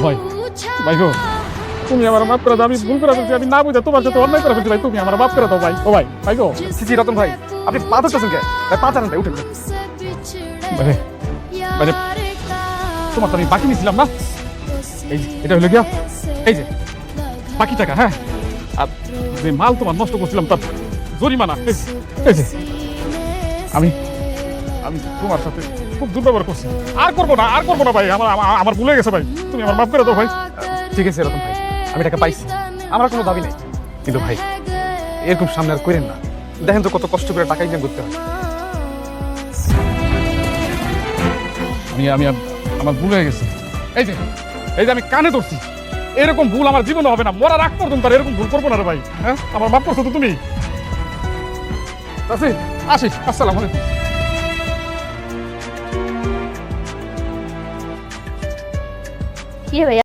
ভাই ভাই গো, তুমি আমার মাফ করে দাও, আমি ভুল করে ফেলছি, আমি না বুঝে তোমার সাথে অন্যায় করে ফেলছি ভাই, তুমি আমার মাফ করে দাও ভাই। ও ভাই ভাই গো। জি রতন ভাই, আপনি পা ধরতেছেন কে? ভাই পা চালান ভাই, উঠেন। মানে মানে তোমার তো আমি বাকি নিয়েছিলাম না, এই যে এটা হলো গিয়া এই যে বাকি টাকা। হ্যাঁ, আর যে মাল তোমার নষ্ট করছিলাম তার জরিমানা এই যে। আমি আমি তোমার সাথে খুব দুর্ব্যবহার করছি, আর করবো না, আর করবো না ভাই, আমার ভুলে গেছে ভাই, তুমি আমার মাফ করে দাও ভাই। ঠিক আছে রতন ভাই, আমি টাকা পাইছি, আমার কোনো দাবি নেই, কিন্তু ভাই এরকম সামনে আর করেন না। দেখেন তো কত কষ্ট করে টাকা ইনকাম করতে হয়। আমি আমার ভুল হয়ে গেছে, এই যে এই যে আমি কানে ধরছি, এরকম ভুল আমার জীবনে হবে না, মরার আগ পর্যন্ত আর এরকম ভুল করবো না রে ভাই। হ্যাঁ, আমার মাফ করছো তো তুমি? আসি, আসসালামু আলাইকুম। কি রে ভাইয়া?